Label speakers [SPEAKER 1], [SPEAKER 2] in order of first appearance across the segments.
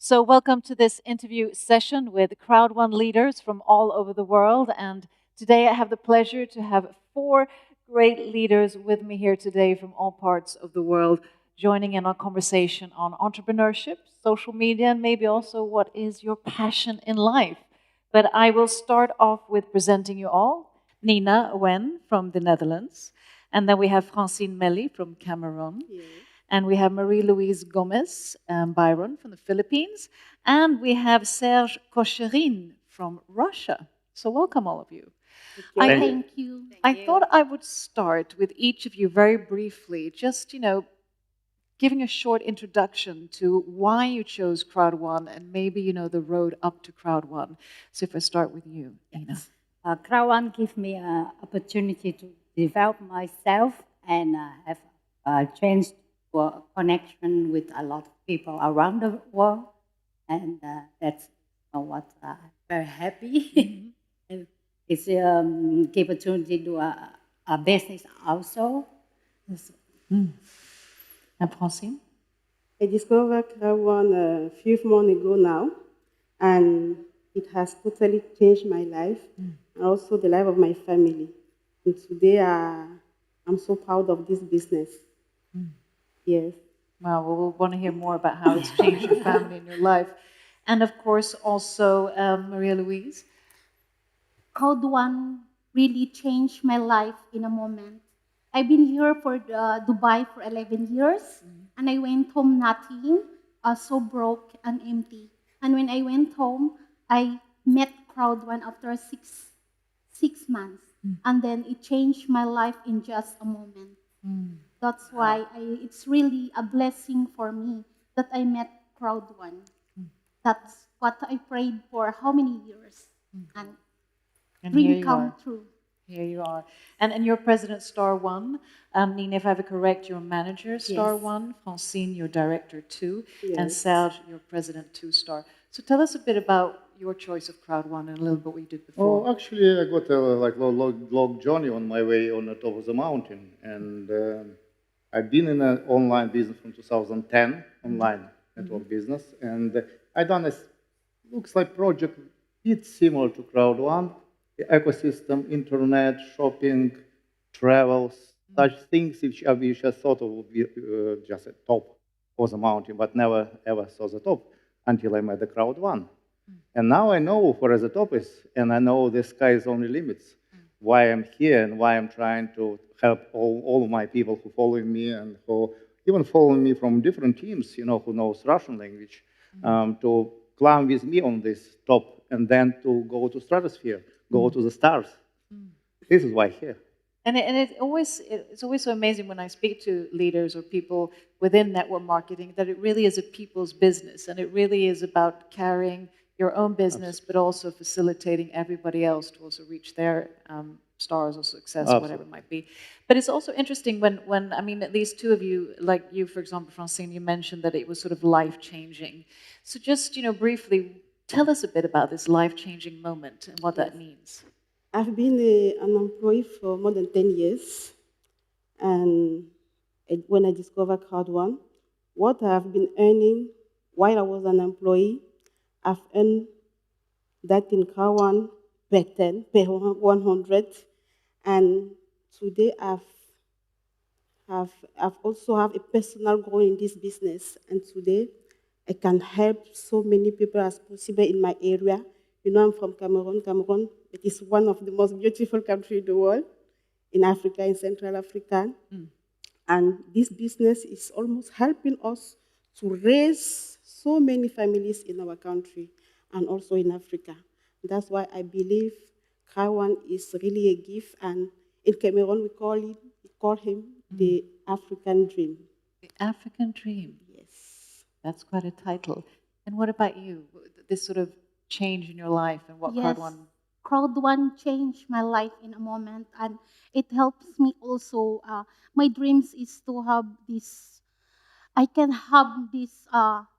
[SPEAKER 1] So, welcome to this interview session with CROWD1 leaders from all over the world. And today I have the pleasure to have four great leaders with me here today from all parts of the world, joining in our conversation on entrepreneurship, social media, and maybe also what is your passion in life. But I will start off with presenting you all. Nina Wen from the Netherlands. And then we have Francine Melli from Cameroon.
[SPEAKER 2] Yes.
[SPEAKER 1] And we have Marie-Louise Gomez Byron from the Philippines. And we have Serge Kocherin from Russia. So welcome, all of you.
[SPEAKER 2] Thank
[SPEAKER 1] I,
[SPEAKER 2] you.
[SPEAKER 3] Thank you.
[SPEAKER 1] I thought I would start with each of you very briefly, just, giving a short introduction to why you chose CROWD1 and maybe, the road up to CROWD1. So if I start with you, Nina.
[SPEAKER 3] CROWD1 gives me an opportunity to develop myself and have a chance for a connection with a lot of people around the world. And that's what I'm very happy. And it's give opportunity to do a business also.
[SPEAKER 1] And Francine?
[SPEAKER 2] I discovered CROWD1 a few months ago now, and it has totally changed my life and also the life of my family. And today I'm so proud of this business. Yes.
[SPEAKER 1] Well, we'll want to hear more about how it's changed your family and your life. And of course, also Maria Louise.
[SPEAKER 3] CROWD1 really changed my life in a moment. I've been here for Dubai for 11 years, and I went home nothing, so broke and empty. And when I went home, I met CROWD1 after six months, and then it changed my life in just a moment. That's why it's really a blessing for me that I met CROWD1. That's what I prayed for how many years, and
[SPEAKER 1] And
[SPEAKER 3] dream
[SPEAKER 1] here you
[SPEAKER 3] come
[SPEAKER 1] are.
[SPEAKER 3] true.
[SPEAKER 1] Here you are. And you're President Star One. Nina, if I have it correct, you're Manager Star
[SPEAKER 3] Yes.
[SPEAKER 1] One. Francine, you're Director Two. And
[SPEAKER 2] Yes.
[SPEAKER 1] Serge, you're President Two Star. So tell us a bit about your choice of CROWD1 and a little bit what you did before.
[SPEAKER 4] Oh, actually, I got a long journey on my way on the top of the mountain, and I've been in an online business from 2010, online network business, and I done a looks like project. It's similar to CROWD1, the ecosystem, internet, shopping, travels, such things which we just thought of would be just a top of the mountain, but never ever saw the top until I met the CROWD1. And now I know where the top is, and I know the sky is only limits. Why I'm here and why I'm trying to help all of my people who follow me and who even follow me from different teams, who knows Russian language, to climb with me on this top and then to go to stratosphere, go to the stars. This is why here.
[SPEAKER 1] And it's always so amazing when I speak to leaders or people within network marketing that it really is a people's business, and it really is about carrying your own business, but also facilitating everybody else to also reach their stars or success, or whatever it might be. But it's also interesting when I mean, at least two of you, like you, for example, Francine, you mentioned that it was sort of life-changing. So just, briefly, tell us a bit about this life-changing moment and what that means.
[SPEAKER 2] I've been an employee for more than 10 years, and when I discovered CROWD1, what I've been earning while I was an employee, I've earned that in CROWD1 per 10, per 100, and today I've also have a personal goal in this business, and today I can help so many people as possible in my area. I'm from Cameroon. Cameroon, it is one of the most beautiful countries in the world, in Africa, in Central Africa. And this business is almost helping us to raise so many families in our country and also in Africa. That's why I believe CROWD1 is really a gift, and in Cameroon we call him the African Dream.
[SPEAKER 1] The African Dream.
[SPEAKER 2] Yes.
[SPEAKER 1] That's quite a title. And what about you? This sort of change in your life and what
[SPEAKER 3] Yes.
[SPEAKER 1] CROWD1?
[SPEAKER 3] CROWD1 changed my life in a moment, and it helps me also. My dreams is to have this. I can have these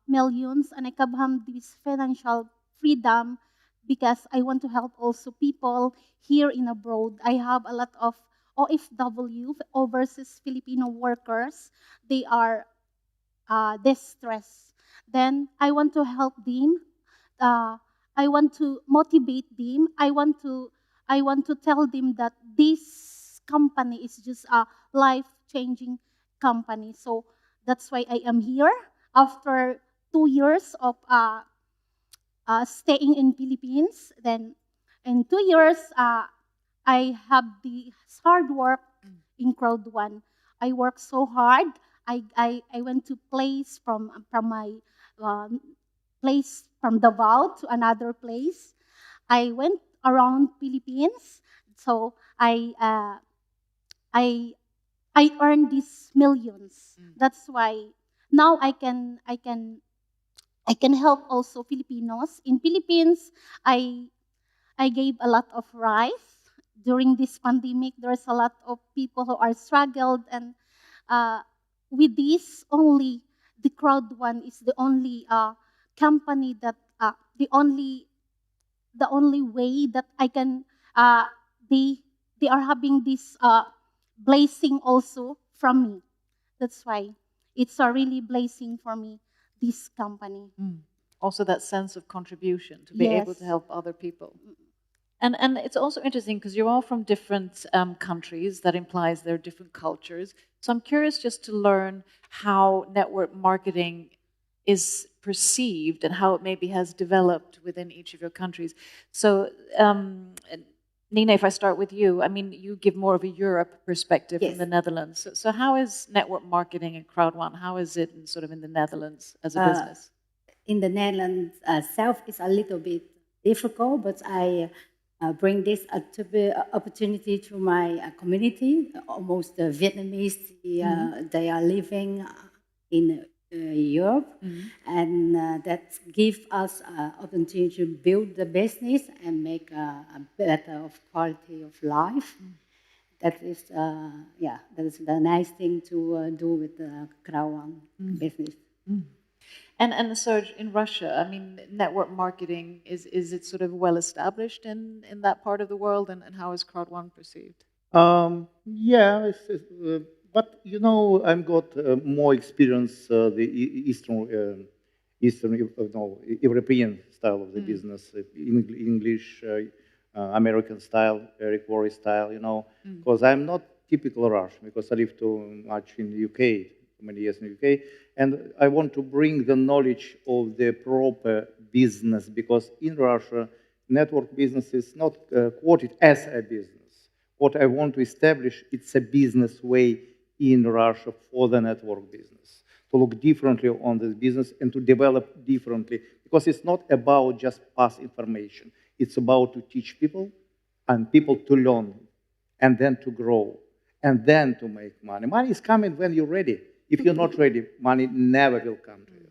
[SPEAKER 3] millions, and I can have this financial freedom because I want to help also people here in abroad. I have a lot of OFW, overseas Filipino workers. They are distressed. Then I want to help them. I want to motivate them. I want to tell them that this company is just a life-changing company. So that's why I am here after 2 years of staying in Philippines. Then in 2 years, I have the hard work in CROWD1. I work so hard. I went to place from my um, place from Davao to another place. I went around Philippines. So I I earned these millions. That's why now I can help also Filipinos. In Philippines, I gave a lot of rice. During this pandemic, there's a lot of people who are struggled, and uh, with this only, the CROWD1 is the only company that the only way that I can they they are having this blessing also from me. That's why it's a really blessing for me, this company.
[SPEAKER 1] Also, that sense of contribution to be able to
[SPEAKER 3] Yes.
[SPEAKER 1] help other people. And it's also interesting because you're all from different countries. That implies there are different cultures. So I'm curious just to learn how network marketing is perceived and how it maybe has developed within each of your countries. So, Nina, if I start with you, I mean, you give more of a Europe perspective from
[SPEAKER 5] Yes.
[SPEAKER 1] the Netherlands. So how is network marketing in CROWD1? How is it sort of in the Netherlands as a business?
[SPEAKER 5] In the Netherlands, self is a little bit difficult, but I bring this opportunity to my community. Almost Vietnamese, they are living in Europe, and that gives us opportunity to build the business and make a better of quality of life. That is, that is the nice thing to do with the CROWD1 business.
[SPEAKER 1] And so in Russia, I mean, network marketing, is it sort of well established in that part of the world, and how is CROWD1 perceived?
[SPEAKER 4] Yeah, but you know, I've got more experience the Eastern, no, European style of the business, English, American style, Eric Worre style, you know, because I'm not typical Russian, because I lived too much in the UK, too many years in the UK, and I want to bring the knowledge of the proper business, because in Russia, network business is not quoted as a business. What I want to establish, it's a business way in Russia for the network business, to look differently on this business and to develop differently, because it's not about just pass information. It's about to teach people and people to learn and then to grow and then to make money. Money is coming when you're ready. If you're not ready, money never will come to you.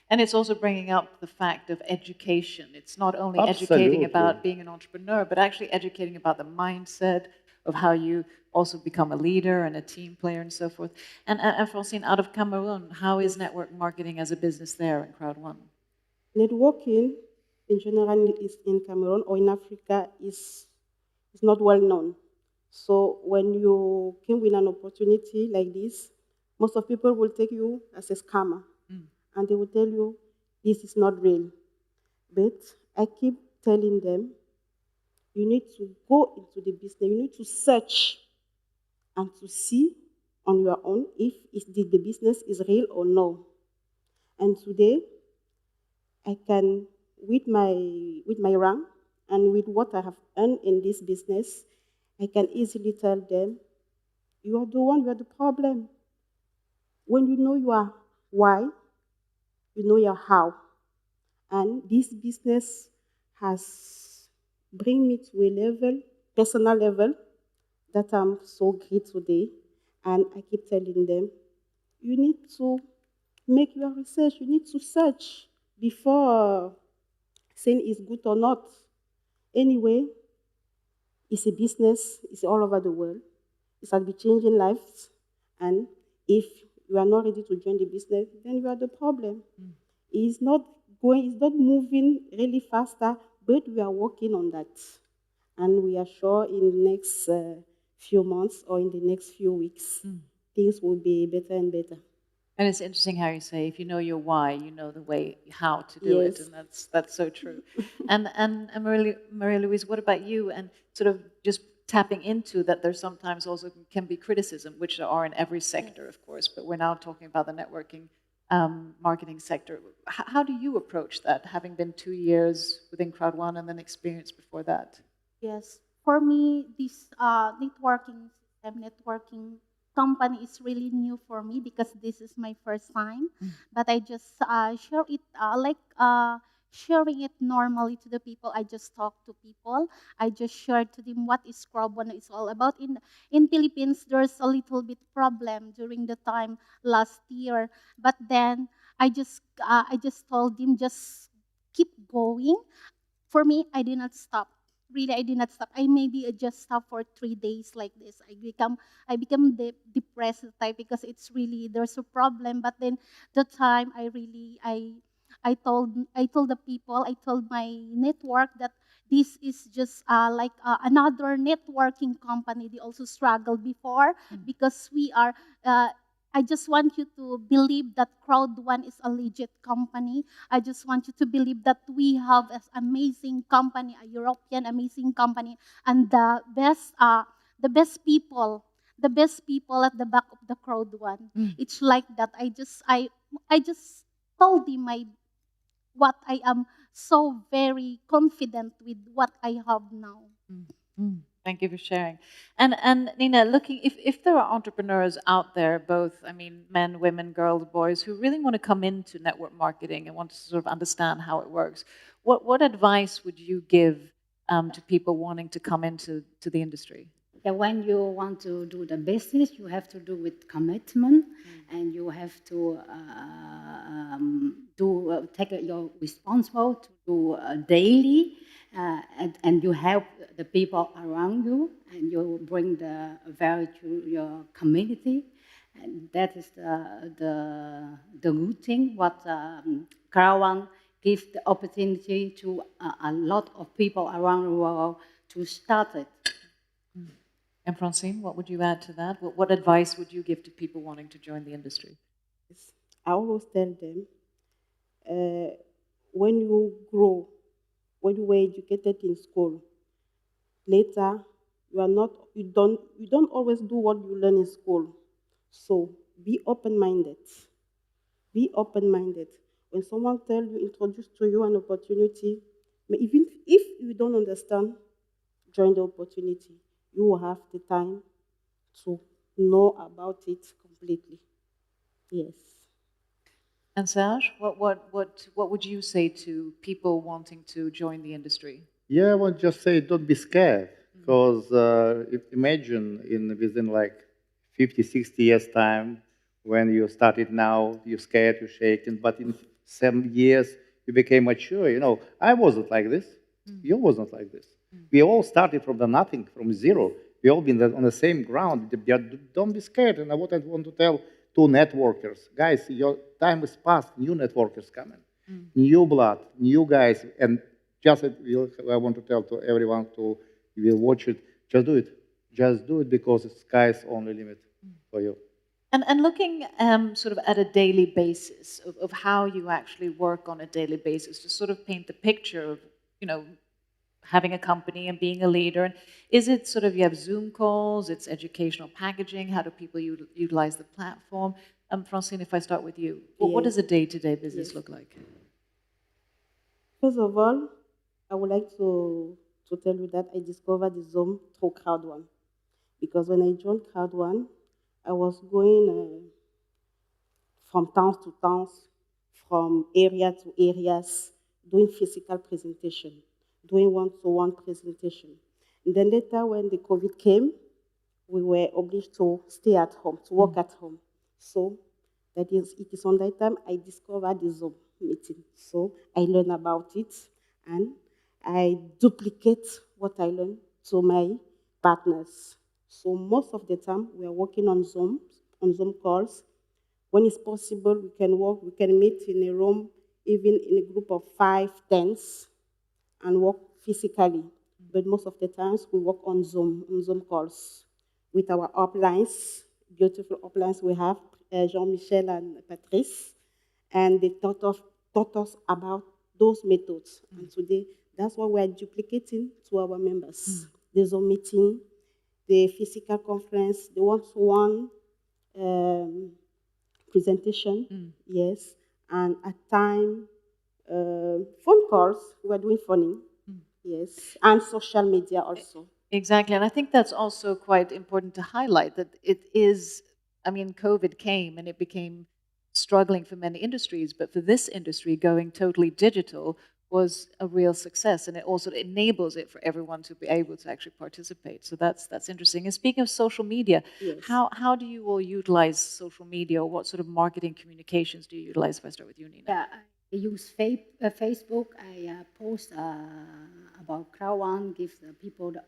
[SPEAKER 1] And it's also bringing up the fact of education. It's not only
[SPEAKER 4] Absolutely.
[SPEAKER 1] educating about being an entrepreneur, but actually educating about the mindset of how you also become a leader and a team player and so forth. And Francine, out of Cameroon, how is network marketing as a business there in CROWD1?
[SPEAKER 2] Networking in general is in Cameroon or in Africa is not well known. So when you came with an opportunity like this, most of people will take you as a scammer. And they will tell you, this is not real. But I keep telling them, you need to go into the business, you need to search and to see on your own if the business is real or no. And today, I can, with my rank and with what I have earned in this business, I can easily tell them, you are the one, you are the problem. When you know your why, you know your how. And this business has bring me to a level, personal level, that I'm so great today. And I keep telling them, you need to make your research, you need to search before saying it's good or not. Anyway, it's a business, it's all over the world. It's going to be changing lives. And if you are not ready to join the business, then you are the problem. It's not moving really faster, but we are working on that. And we are sure in the next few months or in the next few weeks, things will be better and better.
[SPEAKER 1] And it's interesting how you say, if you know your why, you know the way, how to do it,
[SPEAKER 2] Yes.
[SPEAKER 1] and that's so true. And Maria Louise, what about you? And sort of just tapping into that, there sometimes also can be criticism, which there are in every sector, of course. But we're now talking about the networking marketing sector. How do you approach that, having been 2 years within CROWD1 and then experience before that?
[SPEAKER 3] Yes. For me, this networking company is really new for me because this is my first time. But I just share it sharing it normally to the people. I just talk to people. I just share to them what is CROWD1 is all about. In Philippines, there's a little bit problem during the time last year. But then I just told them just keep going. For me, I did not stop. Really, I did not stop. I maybe just stop for 3 days like this. I become depressed type because it's really there's a problem. But then the time I told the people, I told my network that this is just another networking company. They also struggled before because we are. I just want you to believe that CROWD1 is a legit company. I just want you to believe that we have an amazing company, a European amazing company, and the best people at the back of the CROWD1. It's like that. I just told him what I am so very confident with what I have now.
[SPEAKER 1] Thank you for sharing. And Nina, looking if there are entrepreneurs out there, both I mean men, women, girls, boys, who really want to come into network marketing and want to sort of understand how it works, what advice would you give to people wanting to come into the industry?
[SPEAKER 5] Yeah, when you want to do the business, you have to do with commitment, and you have to take your responsible to do daily, and you help the people around you, and you bring the value to your community, and that is the good thing. What CROWD1 gives the opportunity to a lot of people around the world to start it.
[SPEAKER 1] And Francine, what would you add to that? What advice would you give to people wanting to join the industry?
[SPEAKER 2] I always tell them, when you grow, when you were educated in school, later you don't always do what you learn in school. So be open-minded. Be open-minded. When someone introduce to you an opportunity, even if you don't understand, join the opportunity. You will have the time to know about it completely. Yes.
[SPEAKER 1] And Serge, what would you say to people wanting to join the industry?
[SPEAKER 4] Yeah, I would just say don't be scared, because imagine within like 50, 60 years time, when you started now, you're scared, you're shaken, but in 7 years, you became mature. You know, I wasn't like this. You wasn't like this. We all started from the nothing, from zero. We all been on the same ground. Don't be scared. And what I want to tell to networkers, guys, your time is past. New networkers coming, new blood, new guys, and just I want to tell to everyone to you will watch it. Just do it. Just do it because the sky's only limit for you.
[SPEAKER 1] And looking sort of at a daily basis of how you actually work on a daily basis to sort of paint the picture of, you know, having a company and being a leader. And is it sort of you have Zoom calls, it's educational packaging, how do people utilize the platform? Francine, if I start with you, what does a day-to-day business look like?
[SPEAKER 2] First of all, I would like to tell you that I discovered the Zoom through CROWD1. Because when I joined CROWD1, I was going from towns to towns, from area to areas, doing physical presentation, doing one-to-one presentation. And then later, when the COVID came, we were obliged to stay at home, to work at home. So it is on that time I discovered the Zoom meeting. So I learned about it, and I duplicate what I learned to my partners. So most of the time, we are working on Zoom calls. When it's possible, we can meet in a room, even in a group of 5, 10, and work physically. But most of the times, we work on Zoom calls with our uplines, beautiful uplines we have, Jean-Michel and Patrice, and they taught us about those methods. And today, that's what we're duplicating to our members. The Zoom meeting, the physical conference, the one-to-one presentation, yes, and at time, phone calls, we're doing phoning, yes, and social media also.
[SPEAKER 1] Exactly. And I think that's also quite important to highlight that it is, I mean, COVID came and it became struggling for many industries, but for this industry, going totally digital was a real success, and it also enables it for everyone to be able to actually participate. So that's interesting. And speaking of social media,
[SPEAKER 2] Yes.
[SPEAKER 1] how do you all utilize social media, or what sort of marketing communications do you utilize? If I start with you, Nina.
[SPEAKER 5] Yeah, I use Facebook. I post about CROWD1, give the people the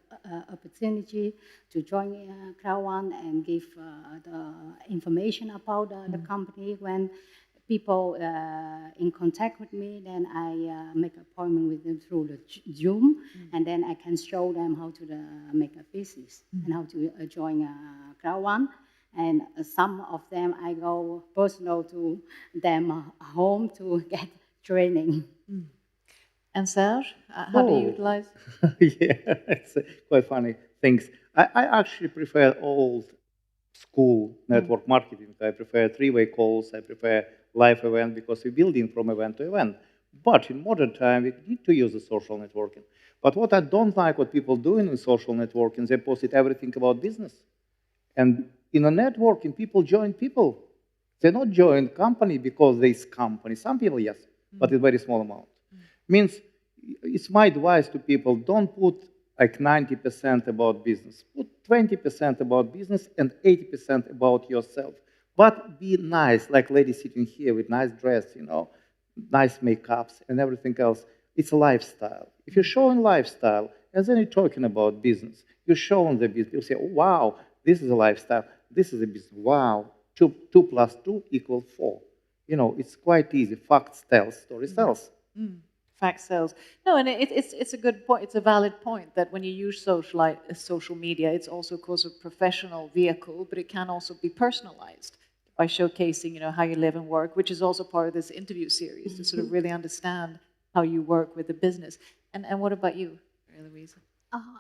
[SPEAKER 5] opportunity to join CROWD1 and give the information about the company. When people in contact with me, then I make an appointment with them through the Zoom, and then I can show them how to make a business and how to join CROWD1. And some of them I go personal to them home to get training.
[SPEAKER 1] And Serge, how do you utilize?
[SPEAKER 4] Yeah, it's quite funny things. I actually prefer old school network marketing. I prefer three-way calls. I prefer live event because we're building from event to event. But in modern time, we need to use the social networking. But what I don't like what people doing in social networking, they post everything about business. And in a networking, people join people. They not join company because there's company. Some people, yes, but in very small amount. Means it's my advice to people, don't put like 90% about business. Put 20% about business and 80% about yourself. But be nice, like lady sitting here with nice dress, you know, nice makeups and everything else. It's a lifestyle. If you're showing lifestyle, and then you're talking about business, you're showing the business. You say, oh, wow, this is a lifestyle. This is a business. Wow, 2 plus 2 equals 4. You know, it's quite easy. Facts tell, story tells.
[SPEAKER 1] Fact sells. No, and it's a good point. It's a valid point that when you use social media, it's also, of course, a professional vehicle, but it can also be personalized by showcasing, you know, how you live and work, which is also part of this interview series to sort of really understand how you work with the business. And what about you, Louise?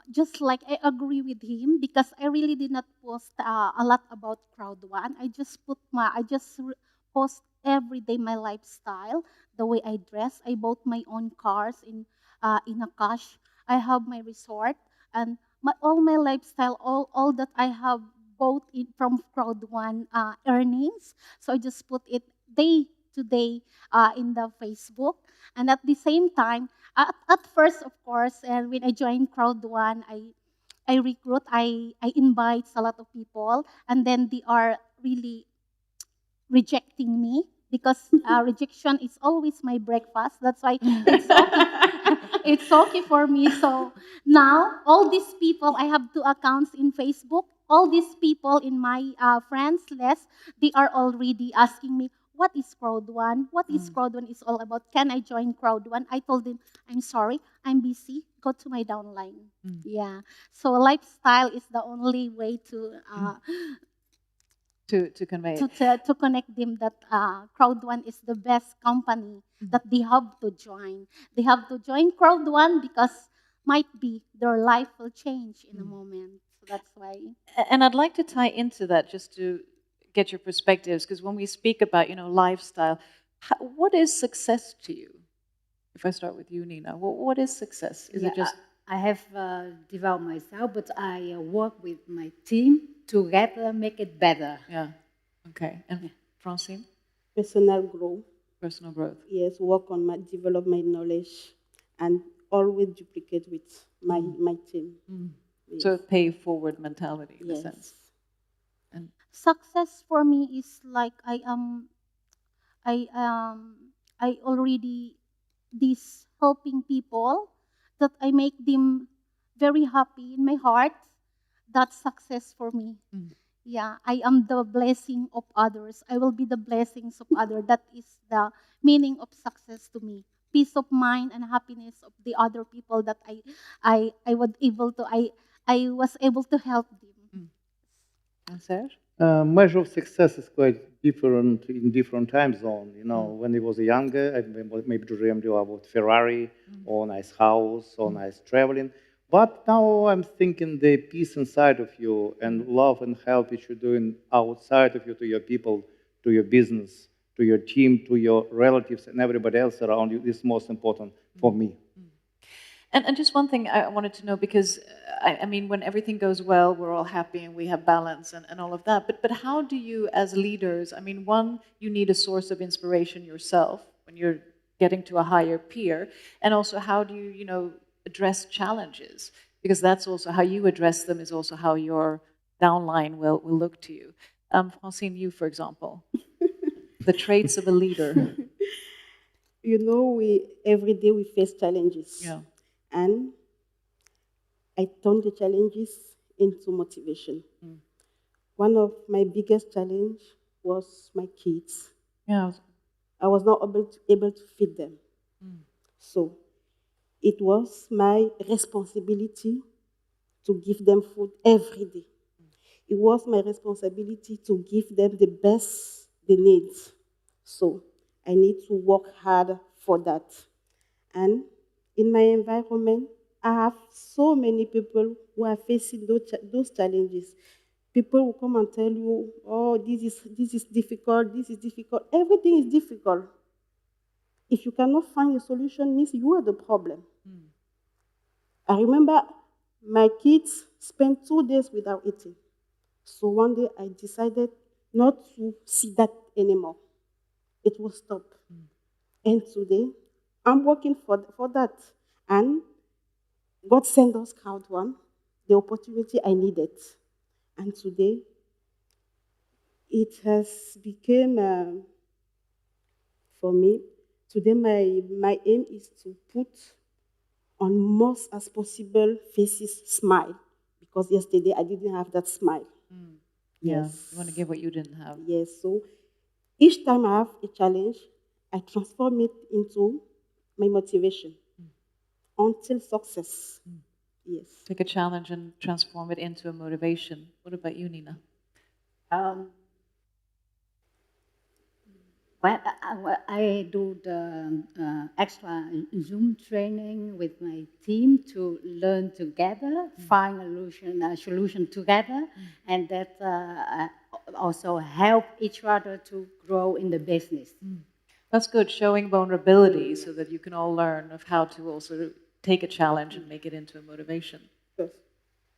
[SPEAKER 3] Just like I agree with him because I really did not post a lot about CROWD1. I just post every day my lifestyle, the way I dress. I bought my own cars in a cash. I have my resort and all my lifestyle, all that I have bought it from CROWD1 earnings. So I just put it day to day in the Facebook, and at the same time at first, of course, and when I joined CROWD1, I recruit, I invite a lot of people, and then they are really rejecting me because rejection is always my breakfast. That's why it's okay. It's okay for me. So now, all these people, I have 2 accounts in Facebook. All these people in my friends list, they are already asking me, what is CROWD1? What is CROWD1 is all about? Can I join CROWD1? I told them, I'm sorry, I'm busy. Go to my downline. Yeah. So lifestyle is the only way to
[SPEAKER 1] to convey it.
[SPEAKER 3] to connect them that CROWD1 is the best company that they have to join. They have to join CROWD1 because might be their life will change in a moment. So that's why.
[SPEAKER 1] And I'd like to tie into that just to get your perspectives, because when we speak about, you know, lifestyle, what is success to you? If I start with you, Nina, what is success? Is it just...
[SPEAKER 5] I have developed myself, but I work with my team together, make it better.
[SPEAKER 1] Yeah. Okay. And Francine?
[SPEAKER 2] Personal growth.
[SPEAKER 1] Personal growth.
[SPEAKER 2] Yes, work on develop my knowledge and always duplicate with my team. Yes.
[SPEAKER 1] So pay forward mentality in a
[SPEAKER 2] Yes.
[SPEAKER 1] sense. And
[SPEAKER 3] Success for me is like I already this helping people that I make them very happy in my heart. That's success for me. Yeah, I am the blessing of others. I will be the blessings of others. That is the meaning of success to me. Peace of mind and happiness of the other people that I was able to help them.
[SPEAKER 1] And Serge?
[SPEAKER 4] Measure of success is quite different in different time zone. You know, when I was younger, I maybe dreamed about Ferrari or nice house or nice traveling. But now I'm thinking the peace inside of you and love and help which you're doing outside of you to your people, to your business, to your team, to your relatives and everybody else around you is most important for me.
[SPEAKER 1] And just one thing I wanted to know, because I mean, when everything goes well, we're all happy and we have balance and all of that. But how do you, as leaders, I mean, one, you need a source of inspiration yourself when you're getting to a higher peer, and also how do you, address challenges? Because that's also how you address them is also how your downline will look to you. Francine, you, for example, the traits of a leader.
[SPEAKER 2] You know, every day we face challenges.
[SPEAKER 1] Yeah.
[SPEAKER 2] And I turn the challenges into motivation. One of my biggest challenge was my kids.
[SPEAKER 1] Yeah.
[SPEAKER 2] I was not able to feed them. So it was my responsibility to give them food every day. It was my responsibility to give them the best they need. So I need to work hard for that. And in my environment, I have so many people who are facing those challenges. People will come and tell you, oh, this is difficult, this is difficult. Everything is difficult. If you cannot find a solution, means you are the problem. I remember my kids spent 2 days without eating. So one day I decided not to see that anymore. It will stop. And today, I'm working for that. And God sent us CROWD1, the opportunity I needed. And today, it has become, for me, today my aim is to put on most as possible faces smile. Because yesterday I didn't have that smile.
[SPEAKER 1] Yeah, you want to give what you didn't have.
[SPEAKER 2] Yes, so each time I have a challenge, I transform it into my motivation until success. Yes.
[SPEAKER 1] Take a challenge and transform it into a motivation. What about you, Nina?
[SPEAKER 5] When I do the extra Zoom training with my team to learn together, find a solution together, and that also help each other to grow in the business.
[SPEAKER 1] That's good, showing vulnerability so that you can all learn of how to also take a challenge and make it into a motivation.
[SPEAKER 2] Yes.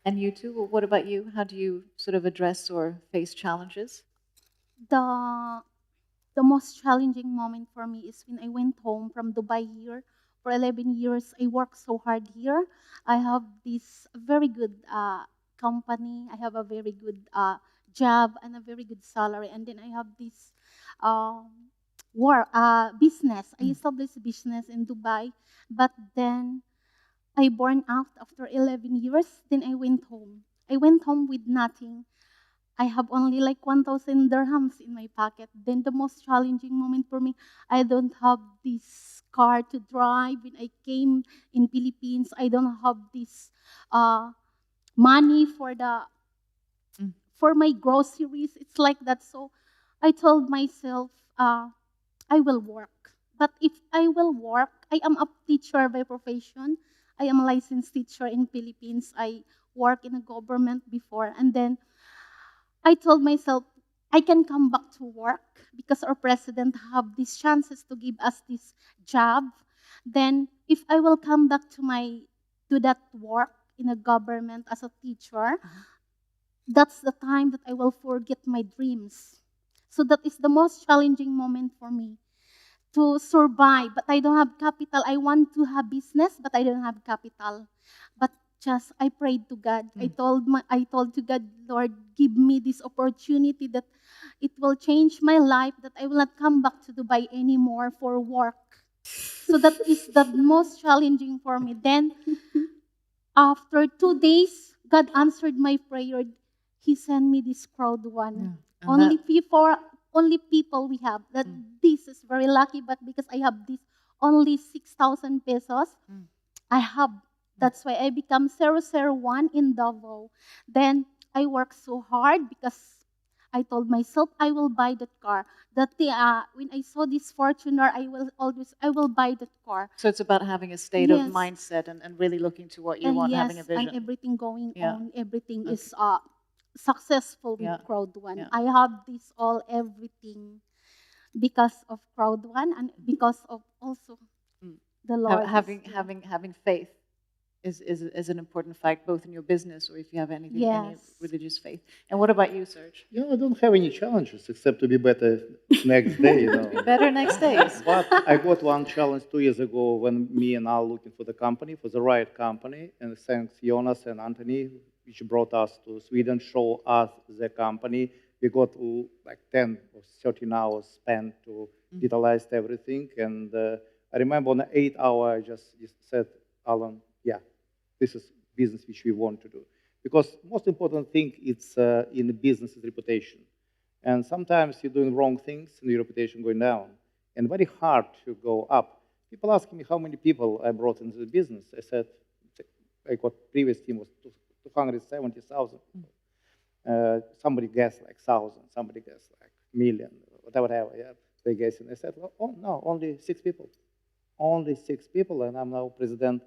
[SPEAKER 1] And you too, what about you? How do you sort of address or face challenges?
[SPEAKER 3] The most challenging moment for me is when I went home from Dubai here. For 11 years, I worked so hard here. I have this very good company. I have a very good job and a very good salary. And then I have this business. I established a business in Dubai. But then I burned out after 11 years. Then I went home. I went home with nothing. I have only like 1,000 dirhams in my pocket. Then the most challenging moment for me, I don't have this car to drive. When I came in Philippines, I don't have this money for my groceries. It's like that. So I told myself, I will work. But if I will work, I am a teacher by profession. I am a licensed teacher in Philippines. I work in a government before, and then I told myself, I can come back to work because our president have these chances to give us this job. Then if I will come back to that work in a government as a teacher, that's the time that I will forget my dreams. So that is the most challenging moment for me to survive, but I don't have capital. I want to have business, but I don't have capital. But just I prayed to God. I told to God, Lord, give me this opportunity that it will change my life, that I will not come back to Dubai anymore for work. So that is the most challenging for me. Then after 2 days, God answered my prayer. He sent me this CROWD1.
[SPEAKER 1] Yeah. And
[SPEAKER 3] Only people we have. That this is very lucky, but because I have this only 6,000 pesos, I have. That's why I become 001 in Davao. Then I work so hard because I told myself I will buy that car. When I saw this Fortuner, I will buy that car.
[SPEAKER 1] So it's about having a state of
[SPEAKER 3] Yes.
[SPEAKER 1] mindset and really looking to what you want, having a
[SPEAKER 3] Yes, and
[SPEAKER 1] vision.
[SPEAKER 3] everything going
[SPEAKER 1] Yeah.
[SPEAKER 3] on, everything
[SPEAKER 1] Okay.
[SPEAKER 3] is successful with
[SPEAKER 1] Yeah.
[SPEAKER 3] CROWD1.
[SPEAKER 1] Yeah.
[SPEAKER 3] I have this everything because of CROWD1 and because of also the Lord.
[SPEAKER 1] Having faith is an important fact, both in your business or if you have any
[SPEAKER 3] Yes.
[SPEAKER 1] religious faith. And what about you, Serge?
[SPEAKER 4] Yeah, I don't have any challenges except to be better next day, you know.
[SPEAKER 1] Better next days.
[SPEAKER 4] But I got one challenge 2 years ago when me and Al looking for the company, for the right company, and thanks Jonas and Anthony, which brought us to Sweden, show us the company. We got like 10 or 13 hours spent to digitalize everything. And I remember on the 8th hour, I just said, Alan, yeah, this is business which we want to do. Because most important thing it's in the business is reputation. And sometimes you're doing wrong things and your reputation going down. And very hard to go up. People ask me how many people I brought into the business. I said, I got previous team was 270,000. Somebody guessed like 1,000, somebody guessed like million, whatever, yeah, they guessed. And I said, oh no, only 6 people. Only 6 people, and I'm now president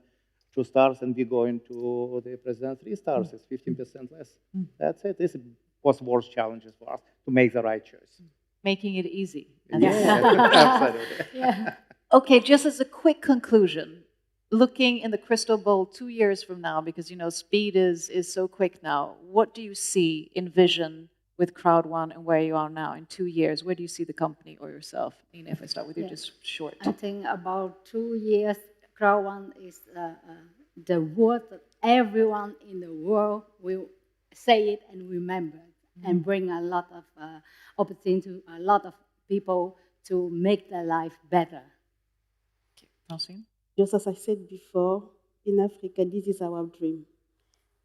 [SPEAKER 4] 2 stars, and we're going to the president 3 stars. It's 15% less. That's it. This was worst challenges for us to make the right choice.
[SPEAKER 1] Making it easy.
[SPEAKER 4] Absolutely.
[SPEAKER 5] Yeah.
[SPEAKER 1] Okay, just as a quick conclusion, looking in the crystal ball 2 years from now, because speed is so quick now, what do you see, envision with CROWD1 and where you are now in 2 years? Where do you see the company or yourself? Nina, if I start with you, just short.
[SPEAKER 5] I think about 2 years, CROWD1 is the word that everyone in the world will say it and remember it, and bring a lot of opportunity to a lot of people to make their life better.
[SPEAKER 1] Francine?
[SPEAKER 2] Just as I said before, in Africa, this is our dream.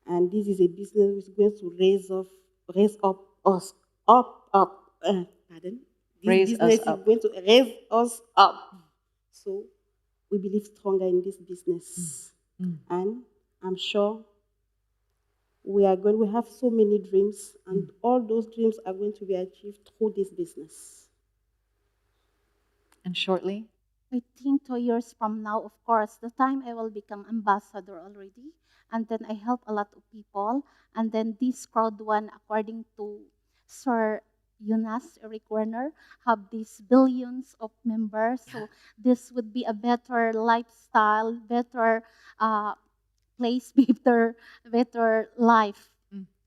[SPEAKER 2] And this is a business which is going to raise us up. Pardon? This
[SPEAKER 1] Raise
[SPEAKER 2] business
[SPEAKER 1] us up.
[SPEAKER 2] is going to raise us up. So we believe stronger in this business. And I'm sure we have so many dreams, and all those dreams are going to be achieved through this business.
[SPEAKER 1] And shortly?
[SPEAKER 3] I think 2 years from now, of course, the time I will become ambassador already, and then I help a lot of people, and then this CROWD1, according to Sir Jonas Eric Werner, have these billions of members. So this would be a better lifestyle, better place, better life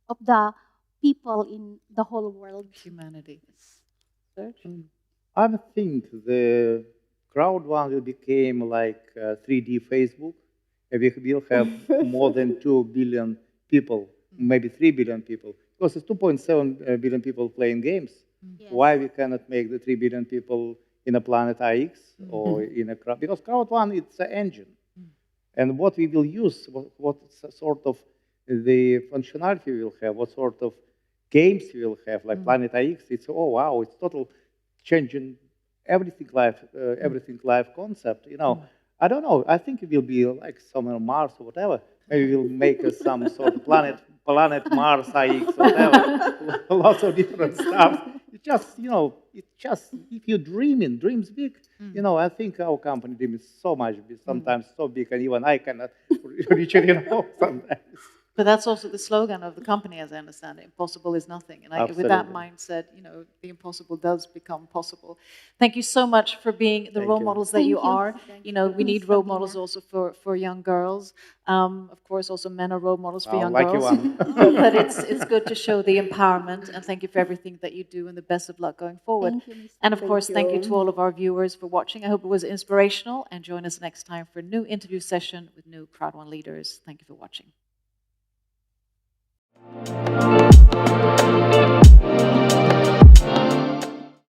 [SPEAKER 3] of the people in the whole world.
[SPEAKER 1] Humanity. Serge?
[SPEAKER 4] I think the CROWD1 will become like 3D Facebook. And we will have more than 2 billion people, maybe 3 billion people. Because it's 2.7 billion people playing games.
[SPEAKER 3] Yes.
[SPEAKER 4] Why we cannot make the 3 billion people in a planet IX or in a crowd? Because CROWD1, it's an engine. And what we will use, what sort of the functionality we will have, what sort of games we will have, like Planet IX, it's, oh wow, it's total changing everything life concept, I don't know, I think it will be like somewhere on Mars or whatever. Maybe we'll make some sort of planet Mars, IX, whatever. Lots of different stuff. It's just, if you dreams big, I think our company dream is so much big, sometimes so big, and even I cannot reach it, sometimes.
[SPEAKER 1] But that's also the slogan of the company, as I understand it. Impossible is nothing. And with that mindset, the impossible does become possible. Thank you so much for being the role models that you are. We need role models also for young girls. Of course, also men are role models for young girls. But it's good to show the empowerment. And thank you for everything that you do, and the best of luck going forward.
[SPEAKER 3] Thank you,
[SPEAKER 1] And of course, thank you to all of our viewers for watching. I hope it was inspirational. And join us next time for a new interview session with new CROWD1 leaders. Thank you for watching.